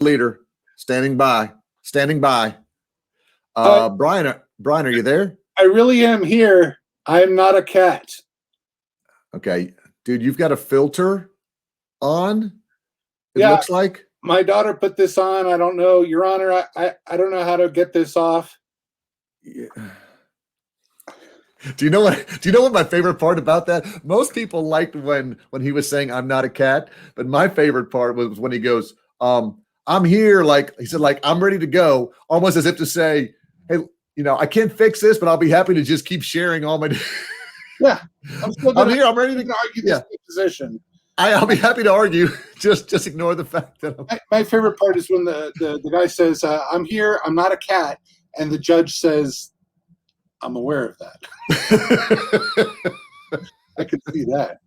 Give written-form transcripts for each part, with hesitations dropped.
Leader, standing by. Brian, are you there? I really am here. I am not a cat. Okay, dude, you've got a filter on. It looks like my daughter put this on. I don't know, Your Honor. I don't know how to get this off. Yeah. Do you know what my favorite part about that? Most people liked when he was saying I'm not a cat, but my favorite part was when he goes, I'm here, like he said, like I'm ready to go, almost as if to say, hey, I can't fix this, but I'll be happy to just keep sharing all my Yeah. I'm here, I'm ready to argue this position. I'll be happy to argue. Just ignore the fact that my favorite part is when the guy says, I'm here, I'm not a cat, and the judge says, I'm aware of that. I could see that.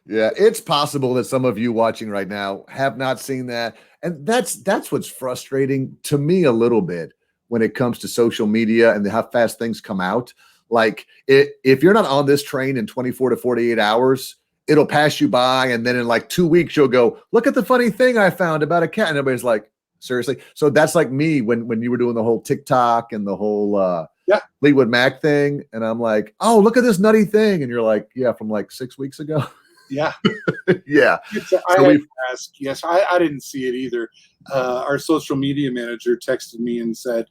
Yeah, it's possible that some of you watching right now have not seen that. And that's what's frustrating to me a little bit when it comes to social media and how fast things come out. Like if you're not on this train in 24 to 48 hours, it'll pass you by. And then in like 2 weeks, you'll go, look at the funny thing I found about a cat. And everybody's like, seriously? So that's like me when you were doing the whole TikTok and the whole Fleetwood Mac thing. And I'm like, oh, look at this nutty thing. And you're like, yeah, from like 6 weeks ago. Yeah. Yeah. I didn't see it either. Our social media manager texted me and said,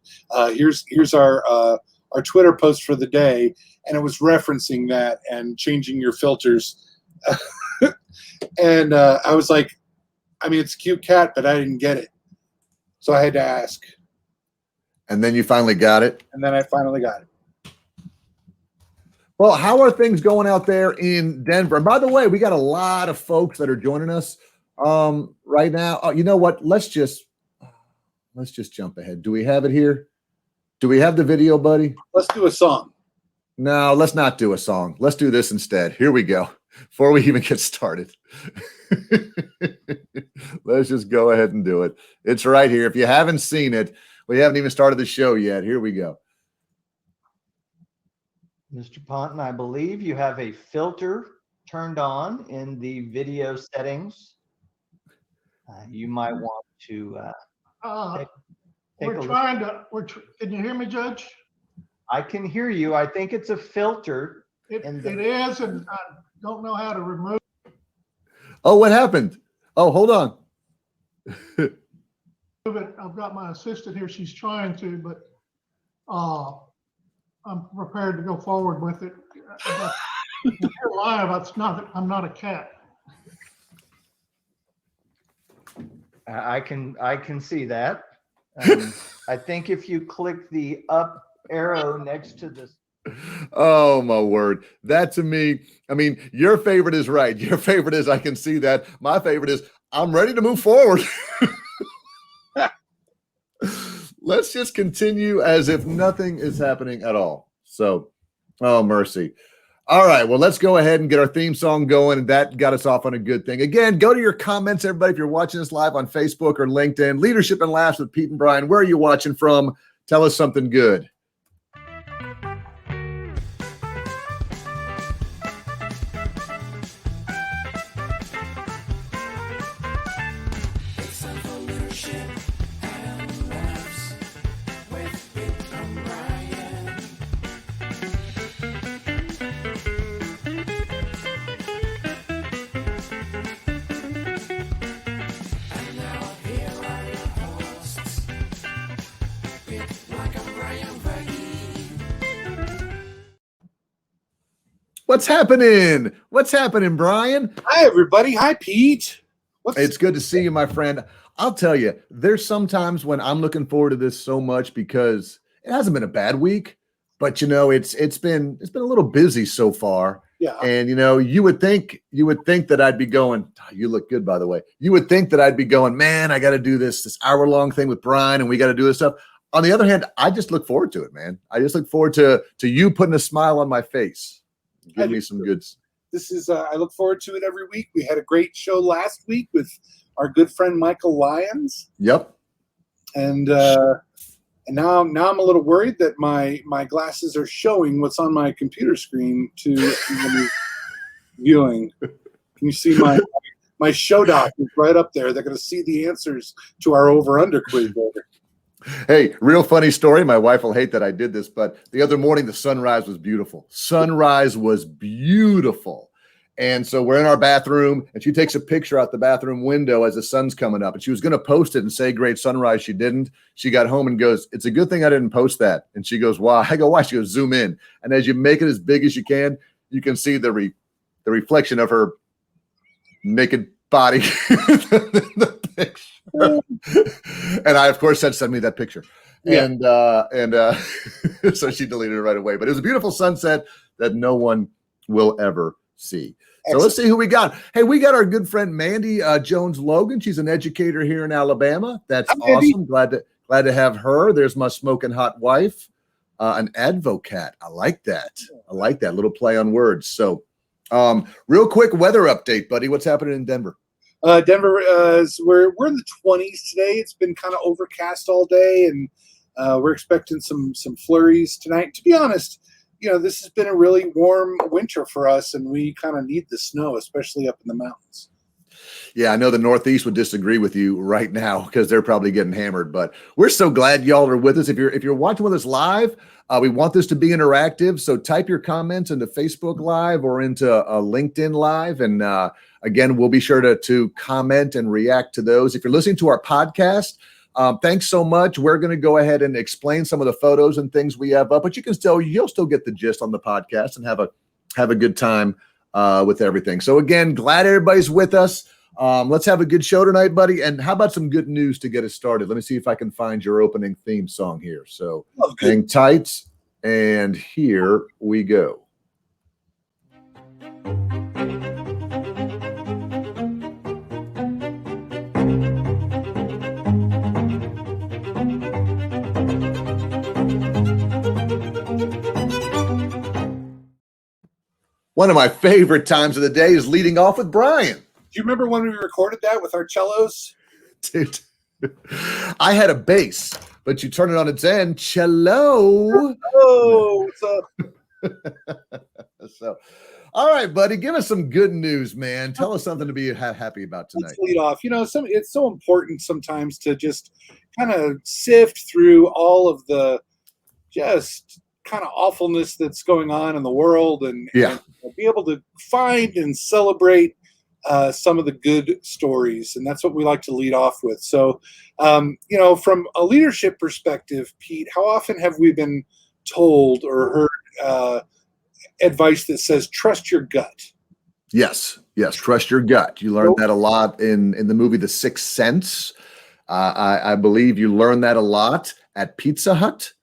here's our Twitter post for the day. And it was referencing that and changing your filters. And I was like, I mean, it's a cute cat, but I didn't get it. So I had to ask. And then you finally got it? And then I finally got it. Well, how are things going out there in Denver? And by the way, we got a lot of folks that are joining us right now. Oh, you know what? Let's just jump ahead. Do we have it here? Do we have the video, buddy? Let's do a song. No, let's not do a song. Let's do this instead. Here we go. Before we even get started. Let's just go ahead and do it. It's right here. If you haven't seen it, we haven't even started the show yet. Here we go. Mr. Ponton, I believe you have a filter turned on in the video settings. You might want to take a look. Can you hear me, Judge? I can hear you. I think it's a filter. It is, and I don't know how to remove it. Oh, what happened? Oh, hold on. I've got my assistant here. She's trying to, but I'm prepared to go forward with it. You're live. I'm not a cat. I can see that. I think if you click the up arrow next to this. Oh my word. That to me, I mean, your favorite is right. Your favorite is I can see that. My favorite is I'm ready to move forward. Let's just continue as if nothing is happening at all. So, oh, mercy. All right. Well, let's go ahead and get our theme song going. And that got us off on a good thing. Again, go to your comments, everybody. If you're watching us live on Facebook or LinkedIn, Leadership and Laughs with Pete and Brian. Where are you watching from? Tell us something good. What's happening? What's happening, Brian? Hi, everybody. Hi, Pete. It's good to see you, my friend. I'll tell you, there's sometimes when I'm looking forward to this so much because it hasn't been a bad week, but it's been a little busy so far. Yeah. And you would think that I'd be going, oh, you look good, by the way. You would think that I'd be going, man, I got to do this hour-long thing with Brian, and we got to do this stuff. On the other hand, I just look forward to it, man. I just look forward to you putting a smile on my face. Give me some goods. This is I look forward to it every week. We had a great show last week with our good friend Michael Lyons. Yep. And now I'm a little worried that my glasses are showing what's on my computer screen to viewing. Can you see my show doc is right up there. They're going to see the answers to our over/under quiz later. Hey, real funny story. My wife will hate that I did this, but the other morning the sunrise was beautiful. Sunrise was beautiful. And so we're in our bathroom, and she takes a picture out the bathroom window as the sun's coming up. And she was going to post it and say, "Great sunrise." She didn't. She got home and goes, "It's a good thing I didn't post that." And she goes, "Why?" I go, "Why?" She goes, "Zoom in." And as you make it as big as you can see the reflection of her naked body in the picture. And I, of course, said, "Send me that picture." Yeah. And so she deleted it right away. But it was a beautiful sunset that no one will ever see. So let's see who we got. Hey, we got our good friend Mandy Jones Logan. She's an educator here in Alabama. That's awesome. Glad to have her. There's my smoking hot wife, an advocate. I like that. Little play on words. So real quick weather update, buddy. What's happening in Denver? Denver, we're in the 20s today. It's been kind of overcast all day, and we're expecting some flurries tonight. To be honest, this has been a really warm winter for us, and we kind of need the snow, especially up in the mountains. Yeah, I know the Northeast would disagree with you right now because they're probably getting hammered, but we're so glad y'all are with us. If you're watching with us live, we want this to be interactive. So type your comments into Facebook Live or into LinkedIn Live. And again, we'll be sure to comment and react to those. If you're listening to our podcast, thanks so much. We're going to go ahead and explain some of the photos and things we have up, but you'll still get the gist on the podcast and have a good time with everything. So again, glad everybody's with us. Let's have a good show tonight, buddy. And how about some good news to get us started? Let me see if I can find your opening theme song here. So hang tight, and here we go. One of my favorite times of the day is leading off with Brian. Do you remember when we recorded that with our cellos? Dude, I had a bass, but you turn it on its end. Cello. Oh, what's up? So, all right, buddy, give us some good news, man. Tell us something to be happy about tonight. Let's lead off. It's so important sometimes to just kind of sift through all of the just kind of awfulness that's going on in the world and be able to find and celebrate some of the good stories. And that's what we like to lead off with. So, from a leadership perspective, Pete, how often have we been told or heard advice that says, trust your gut? Yes. Trust your gut. You learned that a lot in the movie, The Sixth Sense. I believe you learned that a lot at Pizza Hut.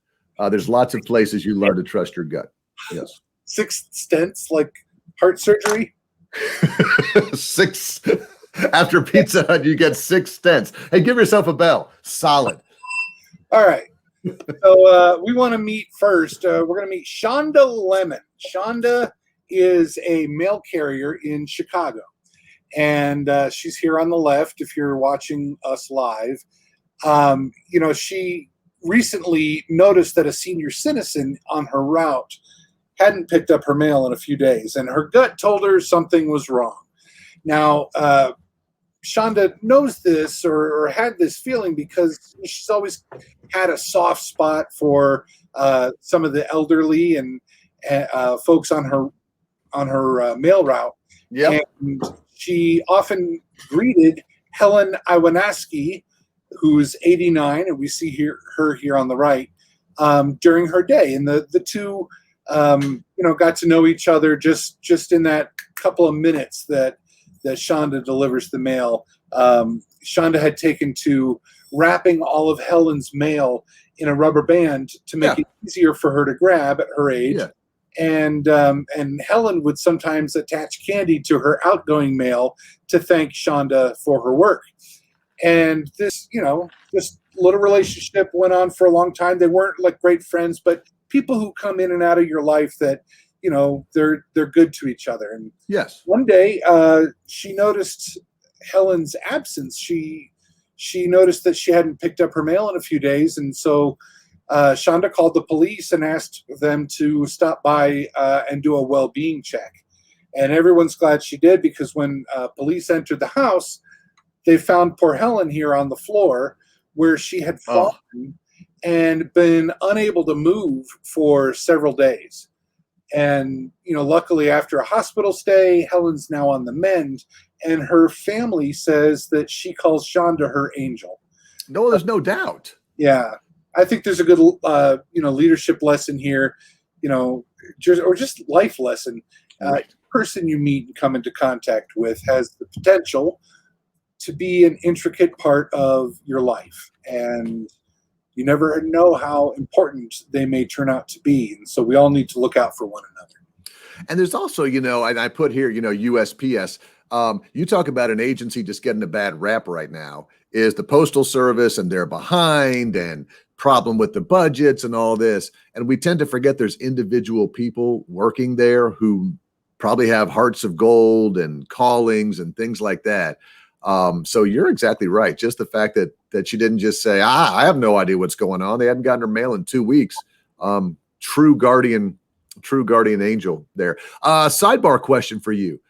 There's lots of places you learn to trust your gut. Yes. 6 stents, like heart surgery. 6 after Pizza Hut, you get 6 stents. Hey, give yourself a bell. Solid. All right. So we want to meet first. We're going to meet Shonda Lemon. Shonda is a mail carrier in Chicago, and she's here on the left. If you're watching us live, she recently noticed that a senior citizen on her route hadn't picked up her mail in a few days, and her gut told her something was wrong. Now, Shonda knows this or had this feeling because she's always had a soft spot for some of the elderly and folks on her mail route. Yeah, and she often greeted Helen Iwanaski, who's 89, and we see her here on the right, during her day. And the two, got to know each other just in that couple of minutes that Shonda delivers the mail. Shonda had taken to wrapping all of Helen's mail in a rubber band to make it easier for her to grab at her age. Yeah. And Helen would sometimes attach candy to her outgoing mail to thank Shonda for her work. And this little relationship went on for a long time. They weren't like great friends, but people who come in and out of your life that, they're good to each other. And yes, one day she noticed Helen's absence. She noticed that she hadn't picked up her mail in a few days. And so Shonda called the police and asked them to stop by and do a well-being check. And everyone's glad she did, because when police entered the house, they found poor Helen here on the floor where she had fallen and been unable to move for several days. And, luckily after a hospital stay, Helen's now on the mend, and her family says that she calls Shonda her angel. No, there's no doubt. Yeah. I think there's a good, leadership lesson here, just life lesson. Right. Person you meet and come into contact with has the potential to be an intricate part of your life, and you never know how important they may turn out to be. And so we all need to look out for one another. And there's also, and I put here, USPS. You talk about an agency just getting a bad rap right now is the Postal Service, and they're behind, and problem with the budgets and all this. And we tend to forget there's individual people working there who probably have hearts of gold and callings and things like that. So you're exactly right. Just the fact that she didn't just say, I have no idea what's going on. They hadn't gotten her mail in 2 weeks. True guardian angel there. Sidebar question for you.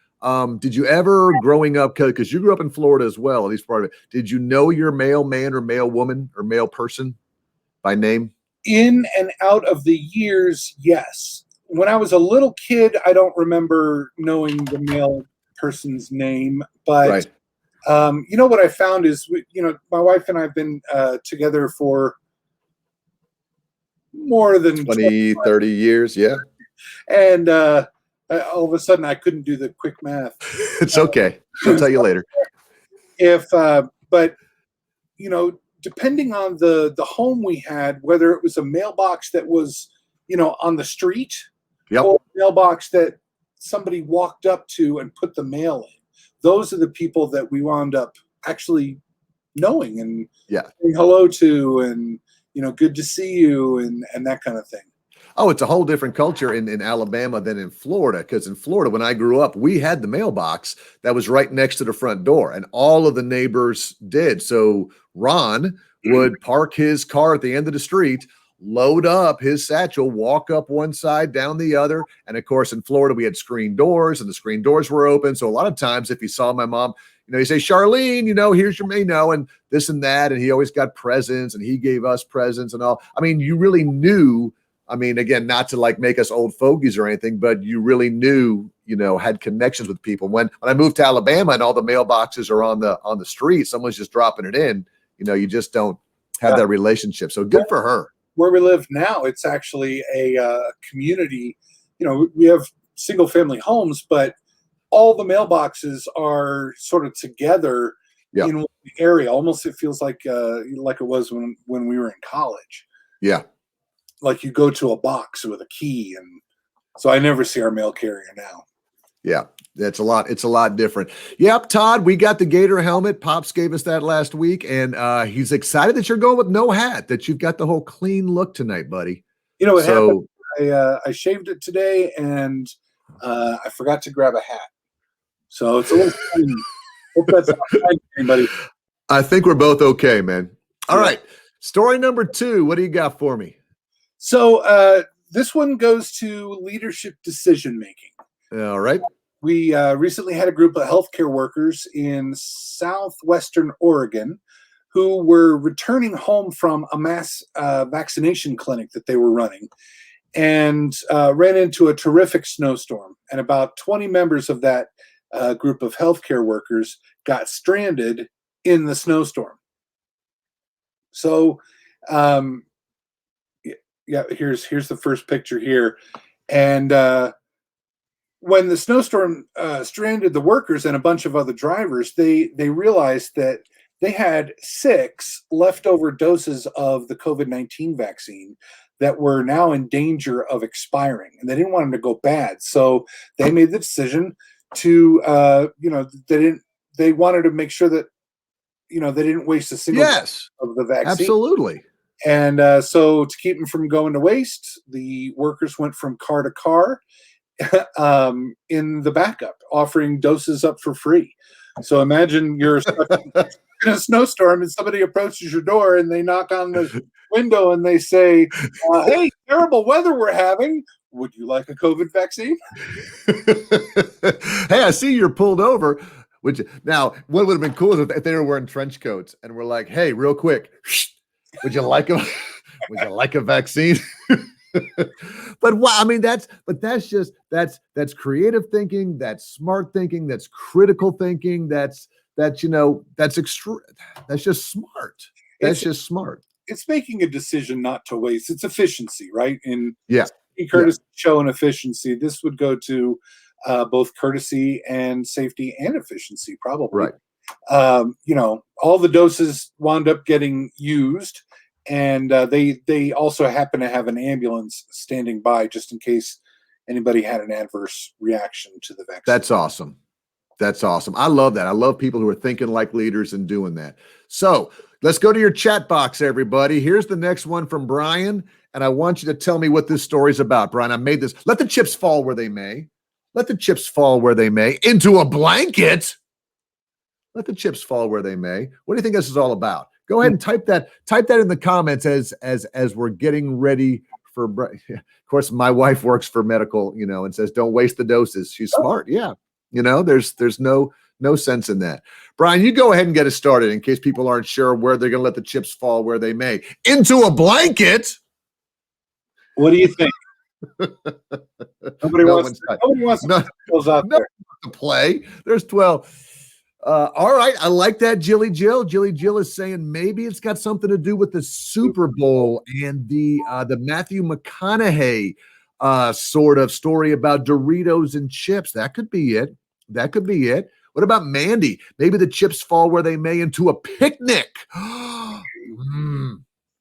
Did you ever, growing up, because you grew up in Florida as well, at least part of it, did you know your mailman or mail woman or mail person by name? In and out of the years, yes. When I was a little kid, I don't remember knowing the mail person's name, but Right. What I found is, my wife and I have been together for more than 20, 30 years. Yeah. And all of a sudden I couldn't do the quick math. It's okay. I'll tell you later. But depending on the home we had, whether it was a mailbox that was, on the street, Yep. or a mailbox that somebody walked up to and put the mail in, those are the people that we wound up actually knowing and saying hello to, and, good to see you, and that kind of thing. Oh, it's a whole different culture in Alabama than in Florida. Because in Florida, when I grew up, we had the mailbox that was right next to the front door, and all of the neighbors did. So Ron would park his car at the end of the street, load up his satchel, walk up one side, down the other. And of course, in Florida, we had screen doors, and the screen doors were open. So a lot of times, if you saw my mom, you say, Charlene, here's your, and this and that. And he always got presents, and he gave us presents and all. I mean, you really knew. I mean, again, not to make us old fogies or anything, but you really knew, had connections with people. When I moved to Alabama and all the mailboxes are on the street, someone's just dropping it in, you just don't have that relationship. So good for her. Where we live now, it's actually a community. We have single family homes, but all the mailboxes are sort of together in one area. Almost, it feels like it was when we were in college. Yeah. Like you go to a box with a key, and so I never see our mail carrier now. Yeah, it's a lot different. Yep, Todd, we got the Gator helmet. Pops gave us that last week, and he's excited that you're going with no hat, that you've got the whole clean look tonight, buddy. What happened? I shaved it today, and I forgot to grab a hat. So it's a little funny. Hope that's not fine for anybody. I think we're both okay, man. All right, story number 2. What do you got for me? So this one goes to leadership decision making. All right. We recently had a group of healthcare workers in southwestern Oregon who were returning home from a mass vaccination clinic that they were running, and ran into a terrific snowstorm. And about 20 members of that group of healthcare workers got stranded in the snowstorm. So, here's the first picture here. And when the snowstorm stranded the workers and a bunch of other drivers, they realized that they had 6 leftover doses of the COVID-19 vaccine that were now in danger of expiring, and they didn't want them to go bad. So they made the decision to, they wanted to make sure that, they didn't waste a single dose of the vaccine. Absolutely. And so to keep them from going to waste, the workers went from car to car in the backup, offering doses up for free. So imagine you're stuck in a snowstorm and somebody approaches your door and they knock on the window and they say, hey, terrible weather we're having. Would you like a COVID vaccine? Hey, I see you're pulled over. Which now, what would have been cool is if they were wearing trench coats and we're like, "Hey, real quick, would you like a would you like a vaccine?" But I mean, that's creative thinking, that's smart thinking, that's critical thinking, that's that's just smart. That's It's just smart. it's making a decision not to waste. It's efficiency, right? In Yeah, yeah, courtesy, show, and efficiency, this would go to both courtesy and safety and efficiency, probably. right. All the doses wound up getting used, and they also happen to have an ambulance standing by just in case anybody had an adverse reaction to the vaccine. That's awesome. That's awesome. I love that. I love people who are thinking like leaders and doing that. So let's go to your chat box, everybody. Here's the next one from Brian. And I want you to tell me what this story's about. Brian, I made this. Let the chips fall where they may. Let the chips fall where they may. Into a blanket. Let the chips fall where they may. What do you think this is all about? Go ahead and type that in the comments as we're getting ready for. Of course, my wife works for medical, and says, don't waste the doses. She's smart. Yeah. There's no sense in that. Brian, you go ahead and get us started in case people aren't sure where they're going to let the chips fall where they may. Into a blanket. What do you think? Nobody wants to those out there to play. There's 12. All right. I like that, Jilly Jill. Jilly Jill is saying maybe it's got something to do with the Super Bowl and the Matthew McConaughey sort of story about Doritos and chips. That could be it. That could be it. What about Mandy? Maybe the chips fall where they may into a picnic.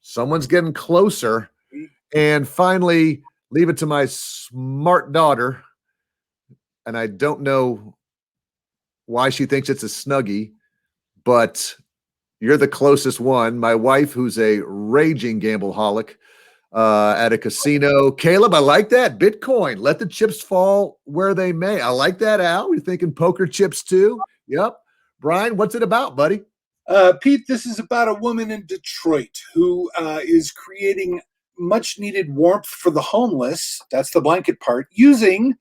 Someone's getting closer. And finally, leave it to my smart daughter. And I don't know why she thinks it's a Snuggie, but you're the closest one. My wife, who's a raging gambleaholic at a casino. Caleb, I like that. Bitcoin. Let the chips fall where they may. I like that, Al. You're thinking poker chips too? Yep. Brian, what's it about, buddy? Pete, this is about a woman in Detroit who is creating much needed warmth for the homeless. That's the blanket part, using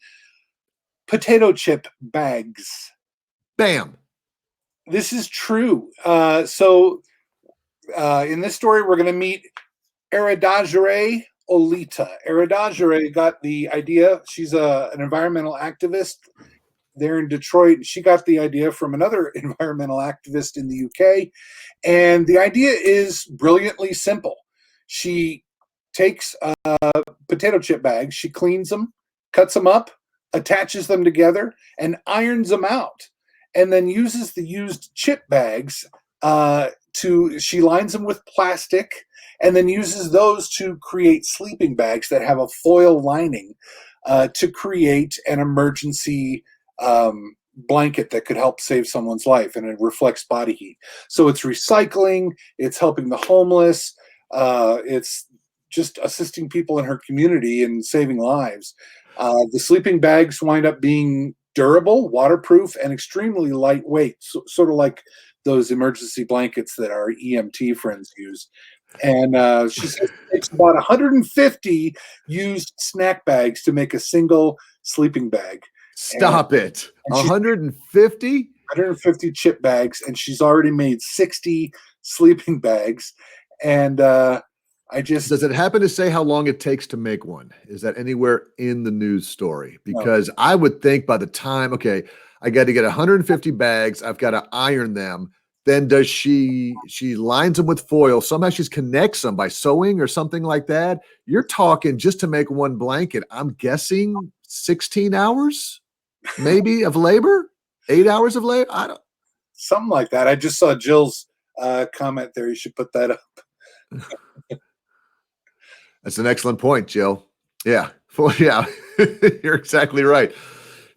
potato chip bags. Bam. This is true. So in this story, we're going to meet Eridajere Olita. Eridajere got the idea. She's an environmental activist there in Detroit. She got the idea from another environmental activist in the UK. And the idea is brilliantly simple. She takes potato chip bags, she cleans them, cuts them up, attaches them together, and irons them out. And then uses the used chip bags she lines them with plastic and then uses those to create sleeping bags that have a foil lining to create an emergency blanket that could help save someone's life, and it reflects body heat. So it's recycling, it's helping the homeless, it's just assisting people in her community and saving lives. The sleeping bags wind up being durable, waterproof, and extremely lightweight, sort of like those emergency blankets that our EMT friends use. And she says it takes about 150 used snack bags to make a single sleeping bag. Stop it. 150? 150 chip bags, and she's already made 60 sleeping bags. And does it happen to say how long it takes to make one? Is that anywhere in the news story? Because I would think by the time, I got to get 150 bags, I've got to iron them. Then does she lines them with foil. Somehow she connects them by sewing or something like that. You're talking just to make one blanket. I'm guessing 16 hours maybe of labor, 8 hours of labor. I don't. Something like that. I just saw Jill's comment there. You should put that up. That's an excellent point, Jill. Yeah. Yeah. You're exactly right.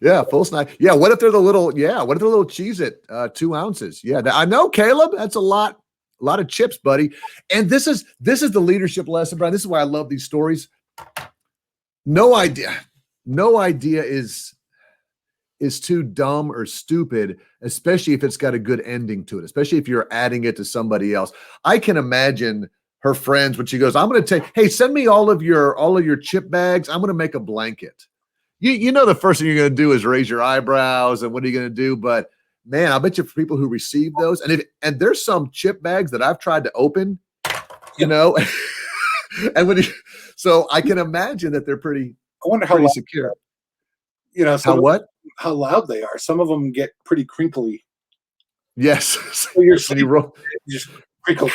Yeah. Full snack. Yeah. What if they're the little Cheez-It, 2 ounces? Yeah. I know, Caleb. That's a lot of chips, buddy. And this is the leadership lesson, Brian. This is why I love these stories. No idea is too dumb or stupid, especially if it's got a good ending to it, especially if you're adding it to somebody else. I can imagine her friends when she goes, I'm going to take, hey, send me all of your chip bags. I'm going to make a blanket. You know, the first thing you're going to do is raise your eyebrows and what are you going to do? But man, I bet you for people who receive those, and there's some chip bags that I've tried to open, you know, and so I can imagine that they're pretty, I wonder pretty secure. You know, How loud they are. Some of them get pretty crinkly. Yes. So you're When you roll. just crinkle.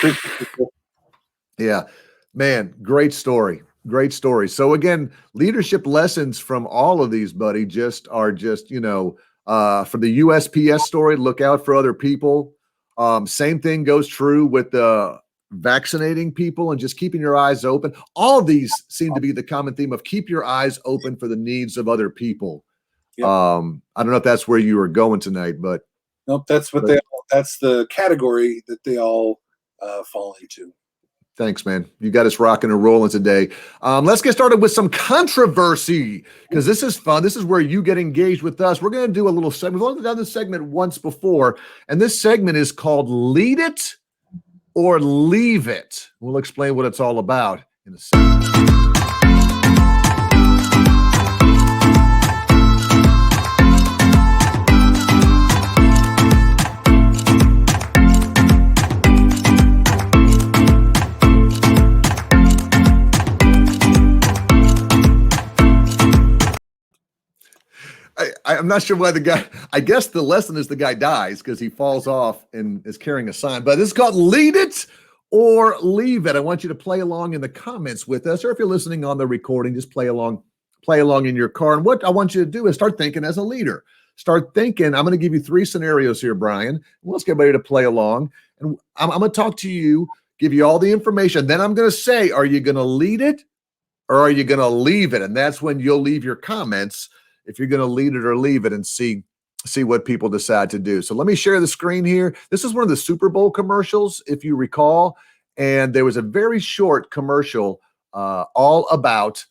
Yeah, man, great story. Great story. So again, leadership lessons from all of these, buddy, are you know, for the USPS story, look out for other people. Same thing goes true with the vaccinating people and just keeping your eyes open. All of these seem to be the common theme of keep your eyes open for the needs of other people. Yep. I don't know if that's where you were going tonight, but nope, that's the category that they all fall into. thanks, man. You got us rocking and rolling today. Let's get started with some controversy because this is fun. This is where you get engaged with us. We're going to do a little segment. We've only done this segment once before, and this segment is called Lead It or Leave It. We'll explain what it's all about in a second. I'm not sure why the guy, I guess the lesson is the guy dies because he falls off and is carrying a sign, but this is called Lead It or Leave It. I want you to play along in the comments with us, or if you're listening on the recording, just play along in your car. And what I want you to do is start thinking as a leader. Start thinking. I'm going to give you 3 scenarios here, Brian. Let's get ready to play along. And I'm going to talk to you, give you all the information. Then I'm going to say, are you going to lead it or are you going to leave it? And that's when you'll leave your comments if you're going to lead it or leave it and see what people decide to do. So let me share the screen here. This is one of the Super Bowl commercials, if you recall. And there was a very short commercial all about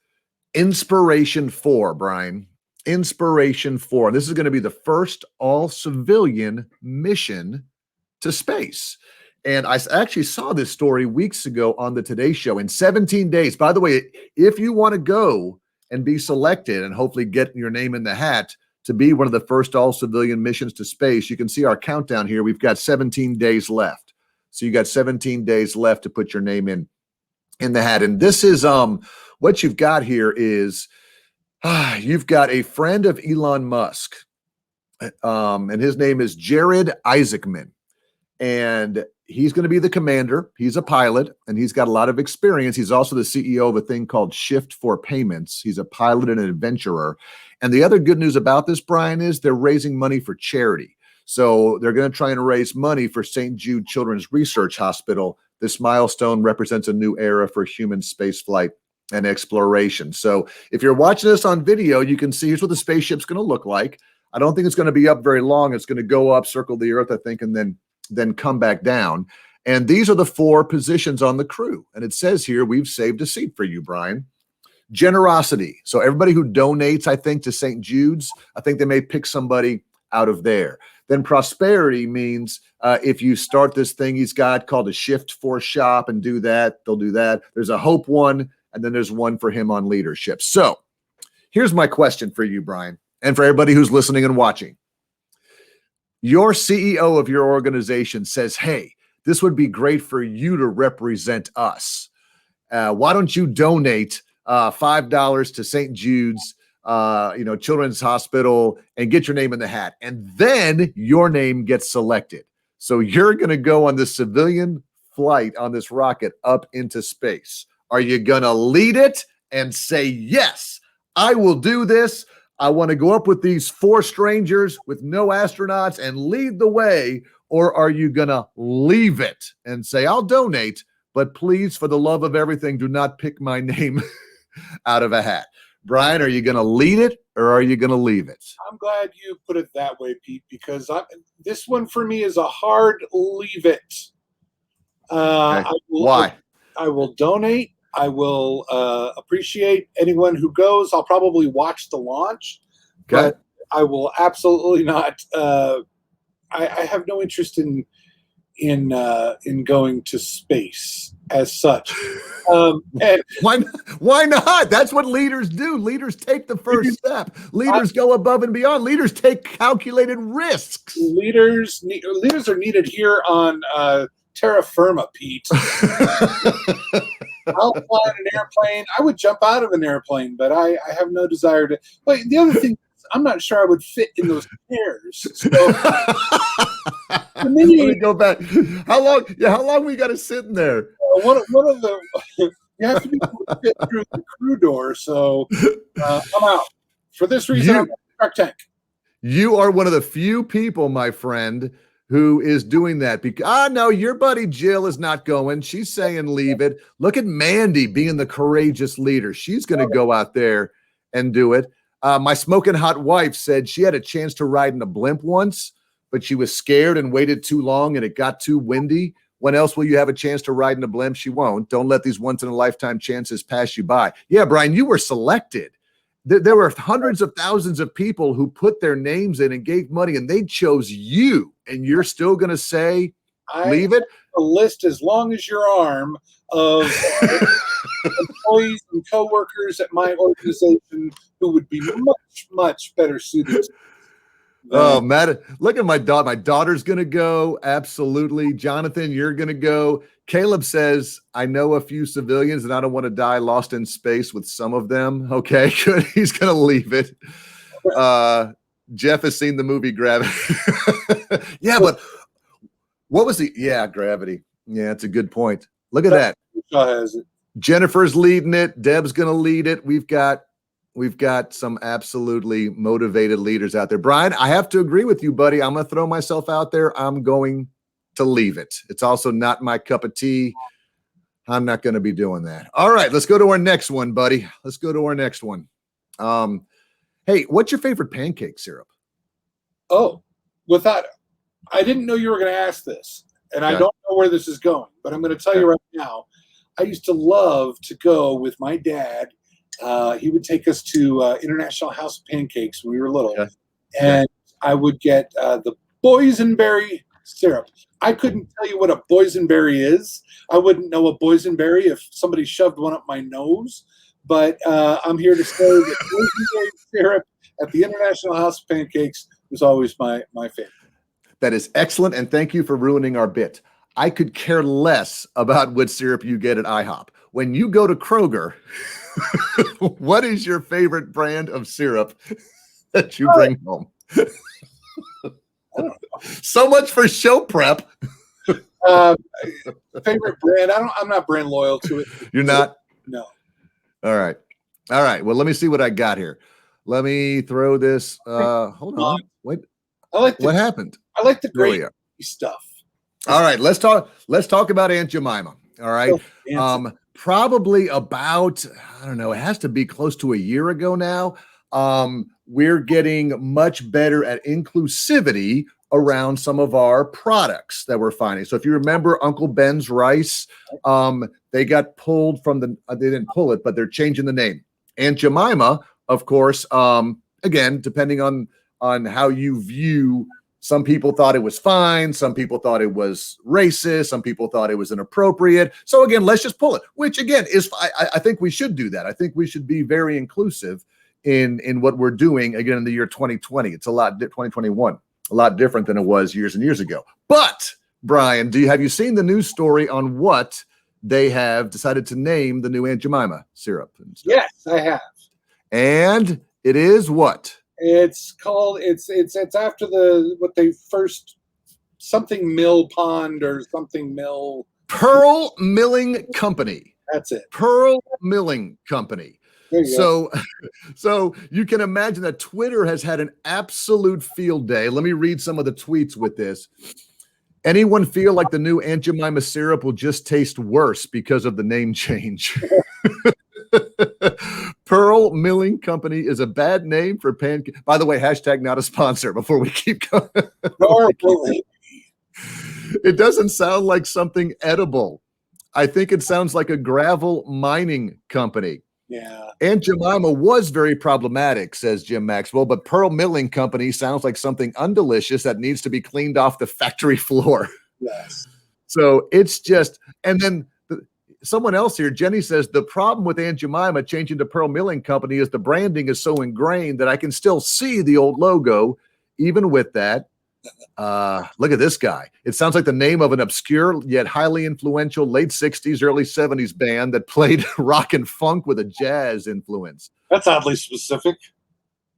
Inspiration 4, Brian. Inspiration 4. This is going to be the first all-civilian mission to space. And I actually saw this story weeks ago on the Today Show in 17 days. By the way, if you want to go and be selected and hopefully get your name in the hat to be one of the first all-civilian missions to space, you can see our countdown here. We've got 17 days left. So you got 17 days left to put your name in the hat. And this is what you've got here is you've got a friend of Elon Musk, and his name is Jared Isaacman. And he's going to be the commander. He's a pilot, and he's got a lot of experience. He's also the CEO of a thing called Shift for Payments. He's a pilot and an adventurer. And the other good news about this, Brian, is they're raising money for charity. So they're going to try and raise money for St. Jude Children's Research Hospital. This milestone represents a new era for human spaceflight and exploration. So if you're watching this on video, you can see here's what the spaceship's going to look like. I don't think it's going to be up very long. It's going to go up, circle the Earth, I think, and then come back down. And these are the 4 positions on the crew. And it says here, we've saved a seat for you, Brian. Generosity. So everybody who donates, I think, to St. Jude's, I think they may pick somebody out of there. Then prosperity means if you start this thing he's got called a Shift for Shop and do that, they'll do that. There's a Hope one, and then there's one for him on leadership. So here's my question for you, Brian, and for everybody who's listening and watching. Your CEO of your organization says, hey, this would be great for you to represent us. Why don't you donate $5 to St. Jude's, Children's Hospital and get your name in the hat? And then your name gets selected. So you're going to go on this civilian flight on this rocket up into space. Are you going to lead it and say, yes, I will do this? I want to go up with these 4 strangers with no astronauts and lead the way. Or are you going to leave it and say, I'll donate, but please, for the love of everything, do not pick my name out of a hat? Brian, are you going to lead it or are you going to leave it? I'm glad you put it that way, Pete, because this one for me is a hard leave it. Okay. Why? I will donate. I will appreciate anyone who goes. I'll probably watch the launch, but I will absolutely not. I have no interest in in going to space as such. And Why not? That's what leaders do. Leaders take the first step. Leaders go above and beyond. Leaders take calculated risks. leaders are needed here on terra firma, Pete. I'll fly in an airplane. I would jump out of an airplane, but I have no desire to. But the other thing, I'm not sure I would fit in those chairs. So, to me, Let me go back. How long? Yeah, how long we got to sit in there? one of the you have to be able to fit through the crew door. So I'm out. For this reason, I'm Shark Tank. You are one of the few people, my friend, who is doing that. Because no, your buddy Jill is not going. She's saying leave it. Look at Mandy being the courageous leader. She's going to go out there and do it. My smoking hot wife said she had a chance to ride in a blimp once, but she was scared and waited too long and it got too windy. When else will you have a chance to ride in a blimp? She won't. Don't let these once-in-a-lifetime chances pass you by. Yeah, Brian, you were selected. There were hundreds of thousands of people who put their names in and gave money, and they chose you, and you're still going to say, leave it? A list as long as your arm of employees and coworkers at my organization who would be much, much better suited. Oh, Matt, look at my daughter. My daughter's going to go. Absolutely. Jonathan, you're going to go. Caleb says, I know a few civilians and I don't want to die lost in space with some of them. Okay, good. He's going to leave it. Jeff has seen the movie Gravity. Yeah, but what was Gravity. Yeah, it's a good point. Look at that. Has it. Jennifer's leading it. Deb's going to lead it. We've got some absolutely motivated leaders out there. Brian, I have to agree with you, buddy. I'm going to throw myself out there. I'm going to leave it. It's also not my cup of tea. I'm not going to be doing that. All right, let's go to our next one, buddy. Let's go to our next one. Hey, what's your favorite pancake syrup? Oh, I didn't know you were going to ask this, and I don't know where this is going, but I'm going to tell you right now. I used to love to go with my dad. He would take us to International House of Pancakes when we were little, and I would get the boysenberry syrup. I couldn't tell you what a boysenberry is. I wouldn't know a boysenberry if somebody shoved one up my nose, but I'm here to say that boysenberry syrup at the International House of Pancakes was always my favorite. That is excellent, and thank you for ruining our bit. I could care less about what syrup you get at IHOP. When you go to Kroger, what is your favorite brand of syrup that you bring home? So much for show prep. Favorite brand? I'm not brand loyal to it. You're not? No. All right. Well, let me see what I got here. Let me throw this. Hold on. Wait. What happened? I like the great stuff. All right. Let's talk about Aunt Jemima. All right. Probably about, I don't know, it has to be close to a year ago now. We're getting much better at inclusivity around some of our products that we're finding. So if you remember Uncle Ben's rice, they got pulled from they didn't pull it, but they're changing the name. Aunt Jemima, of course, again, depending on how you view, some people thought it was fine. Some people thought it was racist. Some people thought it was inappropriate. So again, let's just pull it, which again is, I think we should do that. I think we should be very inclusive in what we're doing again in the year 2020. It's 2021, a lot different than it was years and years ago. But Brian, have you seen the news story on what they have decided to name the new Aunt Jemima syrup? Yes, I have. And it is what? It's called, it's after what they first, something Mill Pond or something Mill. Pearl Milling Company. That's it. Pearl Milling Company. So you can imagine that Twitter has had an absolute field day. Let me read some of the tweets with this. Anyone feel like the new Aunt Jemima syrup will just taste worse because of the name change? Pearl Milling Company is a bad name for pancake. By the way, hashtag not a sponsor before we keep going. It doesn't sound like something edible. I think it sounds like a gravel mining company. Yeah. Aunt Jemima was very problematic, says Jim Maxwell, but Pearl Milling Company sounds like something undelicious that needs to be cleaned off the factory floor. Yes. So it's just, and then someone else here, Jenny says, the problem with Aunt Jemima changing to Pearl Milling Company is the branding is so ingrained that I can still see the old logo. Even with that, look at this guy. It sounds like the name of an obscure yet highly influential late 60s, early 70s band that played rock and funk with a jazz influence. That's oddly specific.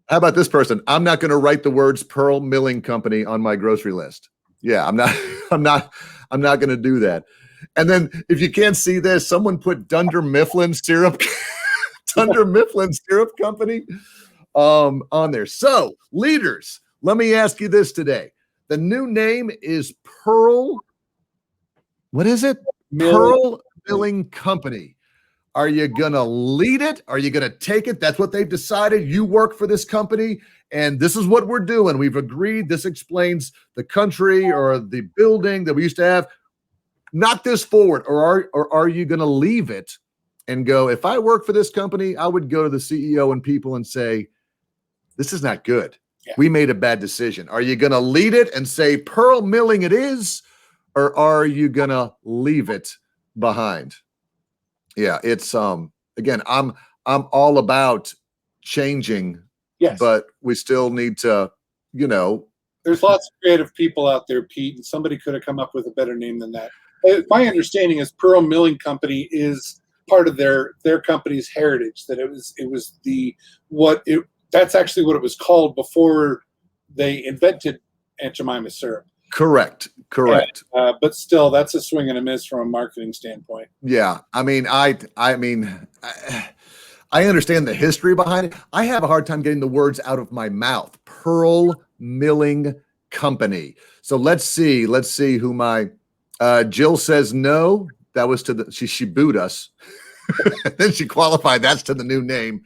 How about this person? I'm not going to write the words Pearl Milling Company on my grocery list. Yeah, I'm not going to do that. And then if you can't see this, someone put Dunder Mifflin Syrup, Dunder Mifflin Syrup Company on there. So leaders, let me ask you this today. The new name is Pearl. What is it? Pearl Milling Company. Are you going to lead it? Are you going to take it? That's what they've decided. You work for this company, and this is what we're doing. We've agreed. This explains the country or the building that we used to have. Knock this forward, or are you going to leave it and go, if I work for this company, I would go to the CEO and people and say, this is not good. Yeah. We made a bad decision. Are you going to lead it and say Pearl Milling it is, or are you going to leave it behind? Yeah, it's again, I'm all about changing, yes, but we still need to, there's lots of creative people out there, Pete, and somebody could have come up with a better name than that. My understanding is Pearl Milling Company is part of their company's heritage, that that's actually what it was called before they invented Aunt Jemima syrup. Correct. And, but still, that's a swing and a miss from a marketing standpoint. Yeah, I mean, I understand the history behind it. I have a hard time getting the words out of my mouth. Pearl Milling Company. So let's see who my Jill says no. That was to she booed us. Then she qualified. That's to the new name.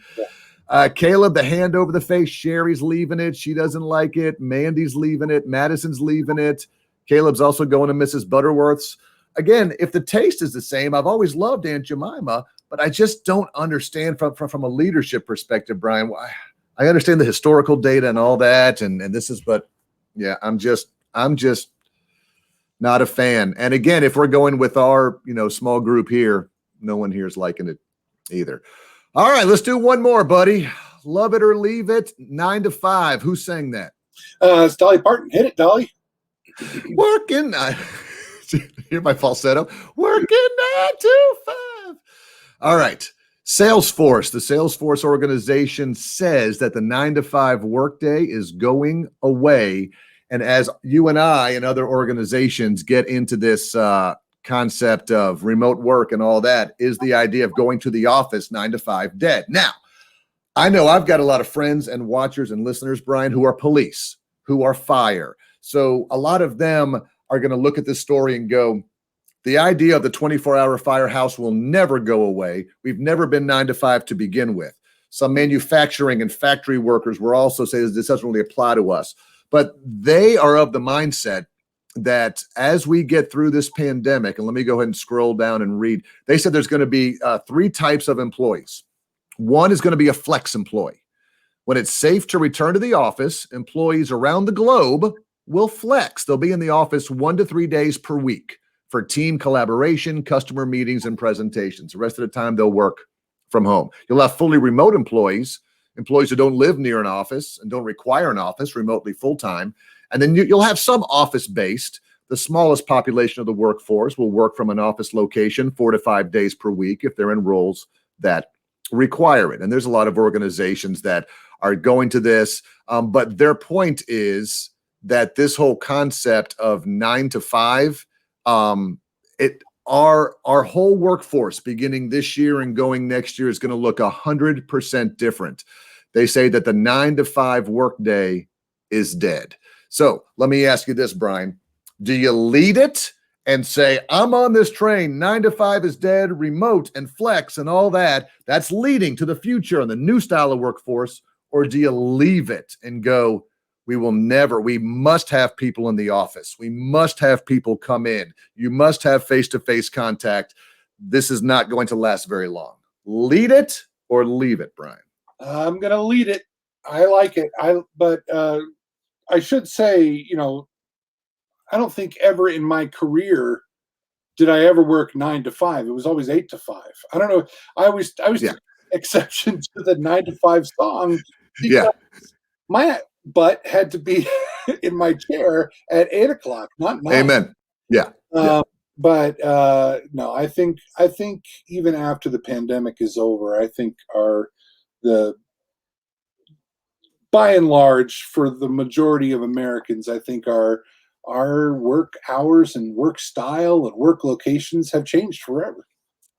Caleb, the hand over the face. Sherry's leaving it. She doesn't like it. Mandy's leaving it. Madison's leaving it. Caleb's also going to Mrs. Butterworth's. Again, if the taste is the same, I've always loved Aunt Jemima, but I just don't understand from a leadership perspective, Brian. I understand the historical data and all that, and this is, but yeah, I'm just not a fan. And again, if we're going with our small group here, no one here is liking it either. All right, let's do one more, buddy. Love it or leave it. 9 to 5. Who sang that? It's Dolly Parton. Hit it, Dolly. Working. Hear my falsetto. Working 9 to 5. All right. Salesforce. The Salesforce organization says that the 9 to 5 workday is going away. And as you and I and other organizations get into this concept of remote work and all that, is the idea of going to the office 9 to 5 dead. Now, I know I've got a lot of friends and watchers and listeners, Brian, who are police, who are fire. So a lot of them are going to look at this story and go, the idea of the 24-hour firehouse will never go away. We've never been 9 to 5 to begin with. Some manufacturing and factory workers will also say this doesn't really apply to us. But they are of the mindset that as we get through this pandemic, and let me go ahead and scroll down and read, they said there's going to be 3 types of employees. One is going to be a flex employee. When it's safe to return to the office, employees around the globe will flex. They'll be in the office 1 to 3 days per week for team collaboration, customer meetings, and presentations. The rest of the time, they'll work from home. You'll have fully remote employees who don't live near an office and don't require an office, remotely full-time. And then you'll have some office-based. The smallest population of the workforce will work from an office location 4 to 5 days per week if they're in roles that require it. And there's a lot of organizations that are going to this. But their point is that this whole concept of 9 to 5, our whole workforce beginning this year and going next year is going to look 100% different. They say that the 9 to 5 workday is dead. So let me ask you this, Brian. Do you lead it and say, I'm on this train, 9 to 5 is dead, remote and flex and all that? That's leading to the future and the new style of workforce. Or do you leave it and go, we must have people in the office. We must have people come in. You must have face-to-face contact. This is not going to last very long. Lead it or leave it, Brian? I'm going to lead it. I like it. But I should say, don't think ever in my career did I ever work 9 to 5. It was always 8 to 5. I don't know. I was Yeah. the exception to the 9 to 5 song Yeah. because my butt had to be in my chair at 8 o'clock, not 9. Amen. Yeah. Yeah. But no, I think even after the pandemic is over, I think the by and large, for the majority of Americans, I think our work hours and work style and work locations have changed forever.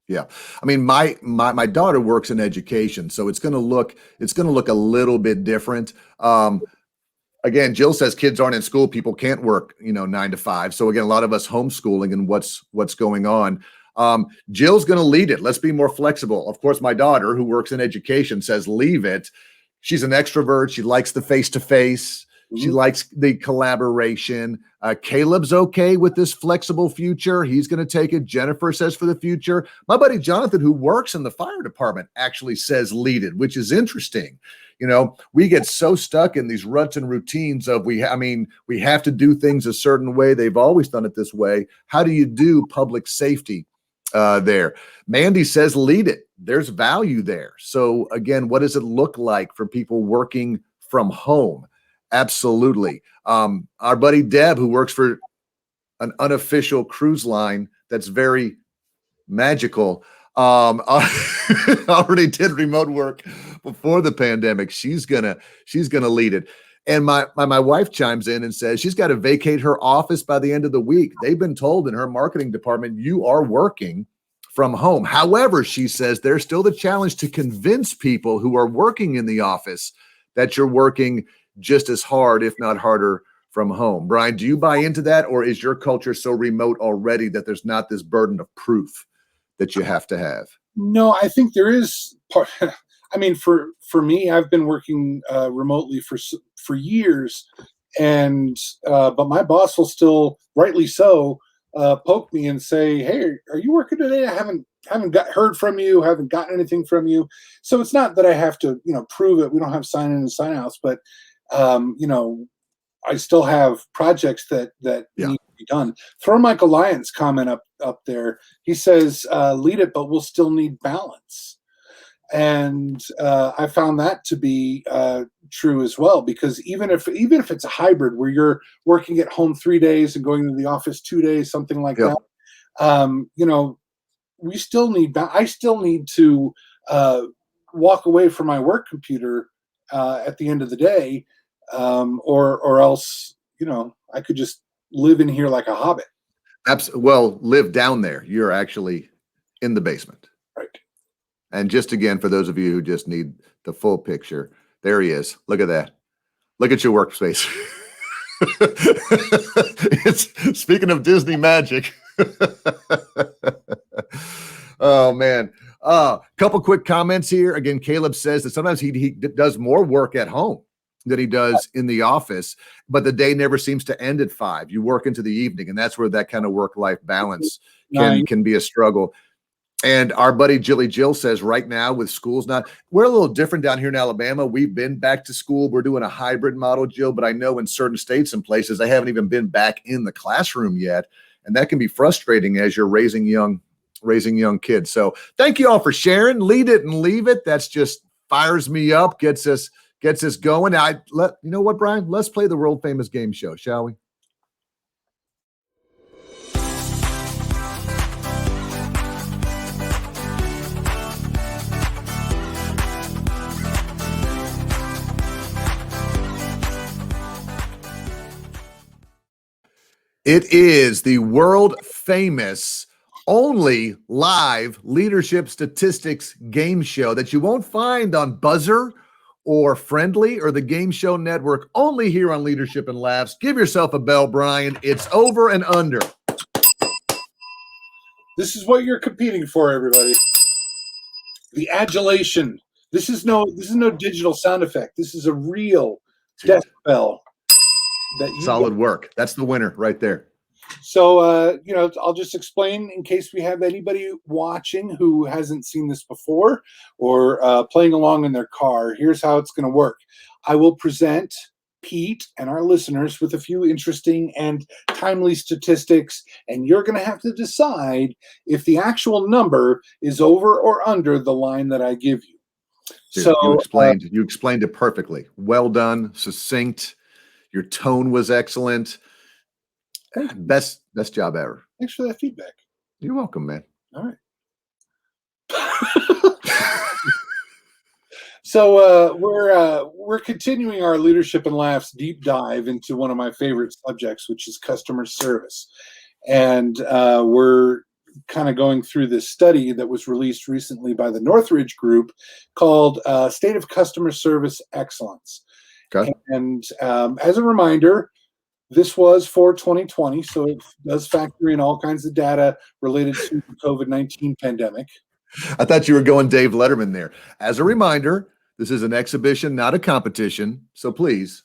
Yeah. I mean, my daughter works in education, so it's going to look a little bit different. Again, Jill says kids aren't in school, people can't work, 9 to 5. So again, a lot of us homeschooling and what's going on. Jill's going to lead it. Let's be more flexible. Of course, my daughter, who works in education, says leave it. She's an extrovert. She likes the face-to-face. She likes the collaboration. Caleb's okay with this flexible future. He's going to take it. Jennifer says for the future. My buddy Jonathan, who works in the fire department, actually says lead it, which is interesting. We get so stuck in these ruts and routines of we have to do things a certain way. They've always done it this way. How do you do public safety there? Mandy says lead it. There's value there. So again, what does it look like for people working from home? Absolutely. Our buddy Deb, who works for an unofficial cruise line that's very magical, already did remote work before the pandemic. She's gonna lead it. And my wife chimes in and says she's got to vacate her office by the end of the week. They've been told in her marketing department, you are working from home. However, she says there's still the challenge to convince people who are working in the office that you're working just as hard, if not harder, from home. Brian, do you buy into that, or is your culture so remote already that there's not this burden of proof that you have to have? No, I think there is part. I mean, for me, I've been working remotely for years, and but my boss will still, rightly so, poke me and say, "Hey, are you working today? I haven't heard from you, haven't gotten anything from you." So it's not that I have to, prove it. We don't have sign in and sign outs, but I still have projects that need to be done. Throw Michael Lyons' comment up there. He says, "Lead it, but we'll still need balance." And I found that to be true as well, because even if it's a hybrid where you're working at home 3 days and going to the office 2 days, something like that, we still need. I still need to walk away from my work computer at the end of the day, or else I could just live in here like a hobbit. Well, live down there. You're actually in the basement. Right. And just again, for those of you who just need the full picture, there he is. Look at that. Look at your workspace. It's speaking of Disney magic. Oh man. Couple quick comments here. Again, Caleb says that sometimes he does more work at home than he does in the office, but the day never seems to end at 5. You work into the evening, and that's where that kind of work-life balance can be a struggle. And our buddy Jill says right now with schools we're a little different down here in Alabama. We've been back to school. We're doing a hybrid model, Jill, but I know in certain states and places, they haven't even been back in the classroom yet. And that can be frustrating as you're raising young kids. So thank you all for sharing. Lead it and leave it. That's just fires me up, gets us going. You know what, Brian? Let's play the world famous game show, shall we? It is the world famous only live leadership statistics game show that you won't find on Buzzer or Friendly or the Game Show Network, only here on Leadership and Laughs. Give yourself a bell, Brian. It's over and under. This is what you're competing for, everybody. The adulation. This is no digital sound effect. This is a real death bell. Solid work. That's the winner right there. So, I'll just explain in case we have anybody watching who hasn't seen this before or playing along in their car. Here's how it's going to work. I will present Pete and our listeners with a few interesting and timely statistics, and you're going to have to decide if the actual number is over or under the line that I give you. Dude, So you explained it perfectly. Well done, succinct. Your tone was excellent. Best job ever. thanks for that feedback. You're welcome, man. All right. So we're continuing our Leadership and Laughs deep dive into one of my favorite subjects, which is customer service. And we're kind of going through this study that was released recently by the Northridge Group called State of Customer Service Excellence. Okay. And as a reminder, this was for 2020, so it does factor in all kinds of data related to the COVID-19 pandemic. I thought you were going Dave Letterman there. As a reminder, this is an exhibition, not a competition. So please,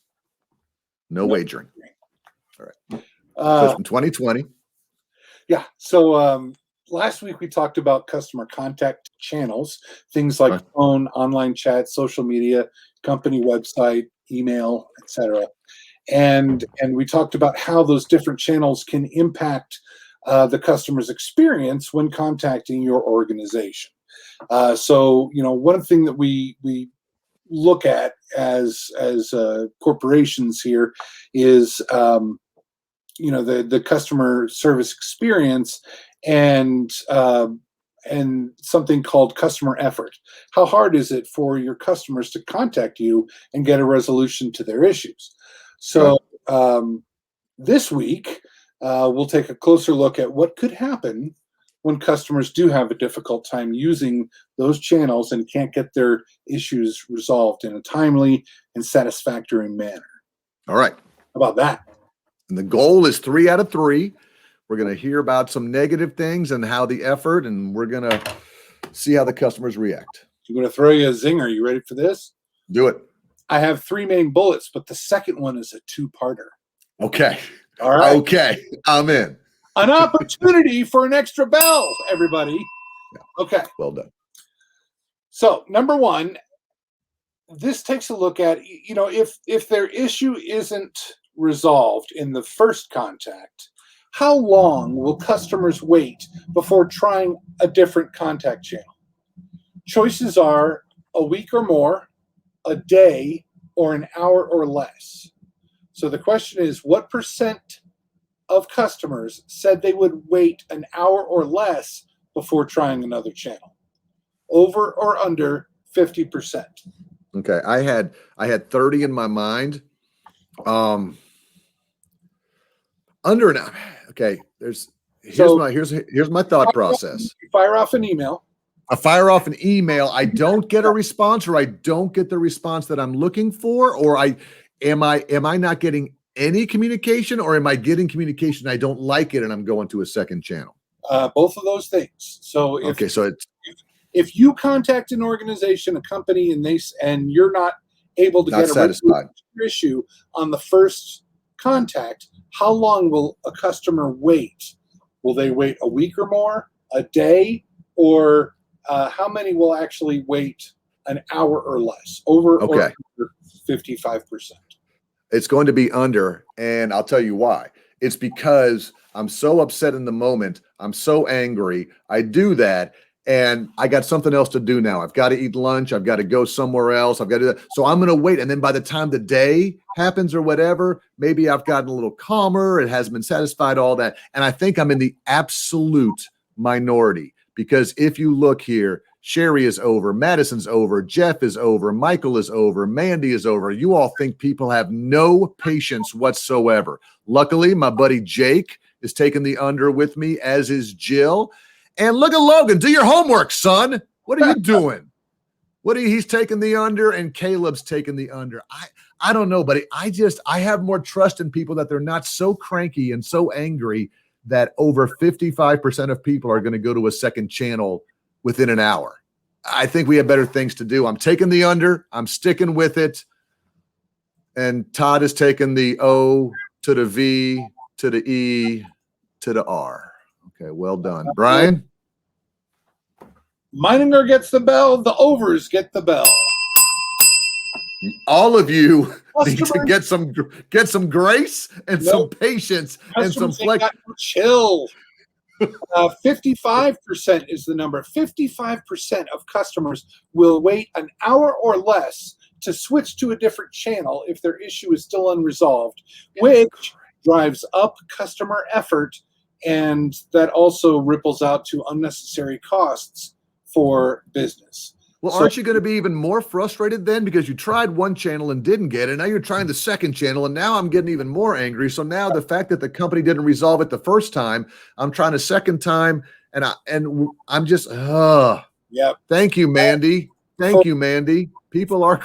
no wagering. All right. So it's from 2020. Yeah. So last week we talked about customer contact channels, things like phone, online chat, social media, company website, email, etc. And we talked about how those different channels can impact the customer's experience when contacting your organization. So, one thing that we look at as corporations here is, the customer service experience and something called customer effort. How hard is it for your customers to contact you and get a resolution to their issues? So this week, we'll take a closer look at what could happen when customers do have a difficult time using those channels and can't get their issues resolved in a timely and satisfactory manner. All right. How about that? And the goal is 3 out of 3. We're going to hear about some negative things and how the effort, and we're going to see how the customers react. I'm going to throw you a zinger. You ready for this? Do it. I have 3 main bullets, but the second one is a 2-parter. Okay. All right. Okay. I'm in. An opportunity for an extra bell, everybody. Okay. Well done. So, number 1, this takes a look at, if their issue isn't resolved in the first contact, how long will customers wait before trying a different contact channel? Choices are a week or more, a day, or an hour or less. So the question is, what % of customers said they would wait an hour or less before trying another channel? Over or under 50%? Okay. I had 30 in my mind. Under an hour. Okay. Here's my thought process. Fire off an email. I fire off an email. I don't get a response, or I don't get the response that I'm looking for, or am I not getting any communication, or am I getting communication? I don't like it, and I'm going to a second channel. Both of those things. So if you contact an organization, a company, and you're not able to get a issue on the first contact, how long will a customer wait? Will they wait a week or more, a day, or how many will actually wait an hour or less? Over or under 55%? It's going to be under, and I'll tell you why. It's because I'm so upset in the moment. I'm so angry. I do that, and I got something else to do now. I've got to eat lunch. I've got to go somewhere else. I've got to do that. So I'm going to wait, and then by the time the day happens or whatever, maybe I've gotten a little calmer. It hasn't been satisfied, all that. And I think I'm in the absolute minority, because if you look here, Sherry is over, Madison's over, Jeff is over, Michael is over, Mandy is over. You all think people have no patience whatsoever. Luckily, my buddy Jake is taking the under with me, as is Jill. And look at Logan. Do your homework, son. What are you doing? He's taking the under, and Caleb's taking the under. I don't know, buddy. I have more trust in people that they're not so cranky and so angry that over 55% of people are going to go to a second channel within an hour. I think we have better things to do. I'm taking the under. I'm sticking with it. And Todd is taking the O to the V to the E to the R. Okay, well done. Brian? Meininger gets the bell. The overs get the bell. All of you need to Customers- get some grace and some Nope. patience and some Customers ain't flex. got no chill. 55% is the number. 55% of customers will wait an hour or less to switch to a different channel if their issue is still unresolved, which drives up customer effort, and that also ripples out to unnecessary costs for business. Well, So- aren't you going to be even more frustrated then because you tried one channel and didn't get it? Now you're trying the second channel, and now I'm getting even more angry. So now the fact that the company didn't resolve it the first time, I'm trying a second time, and I'm just, Yep. Thank you, Mandy. Thank you, Mandy. People are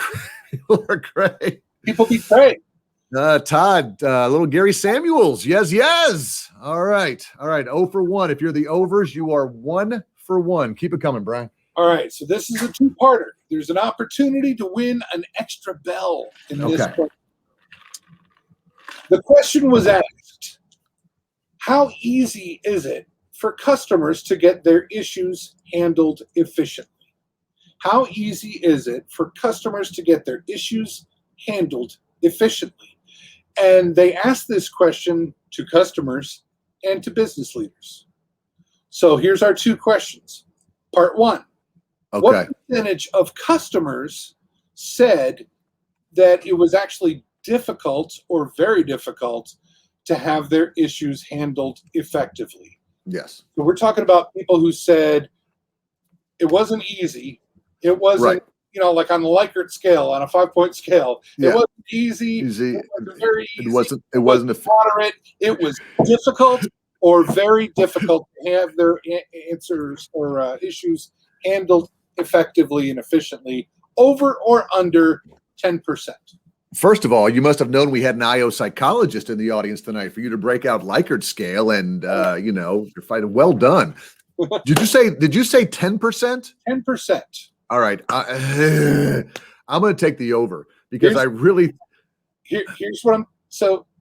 great. People be great. Todd, little Gary Samuels. Yes. All right. 0 for 1. If you're the overs, you are 1 for 1. Keep it coming, Brian. All right, so this is a two-parter. There's an opportunity to win an extra bell in this Okay. question. The question was asked, how easy is it for customers to get their issues handled efficiently? How easy is it for customers to get their issues handled efficiently? And they asked this question to customers and to business leaders. So here's our two questions. Part one. Okay. What percentage of customers said that it was actually difficult or very difficult to have their issues handled effectively? Yes. So we're talking about people who said it wasn't easy. It wasn't, Right. Like on the Likert scale, on a 5-point scale. Yeah. It wasn't easy. Easy. It wasn't very easy. It wasn't moderate. It was difficult or very difficult to have their answers or issues handled effectively and efficiently. Over or under 10%. First of all, you must have known we had an IO psychologist in the audience tonight for you to break out Likert scale, and you're fighting. Well done. Did you say 10%? 10%. All right. I'm going to take the over because Here's what I'm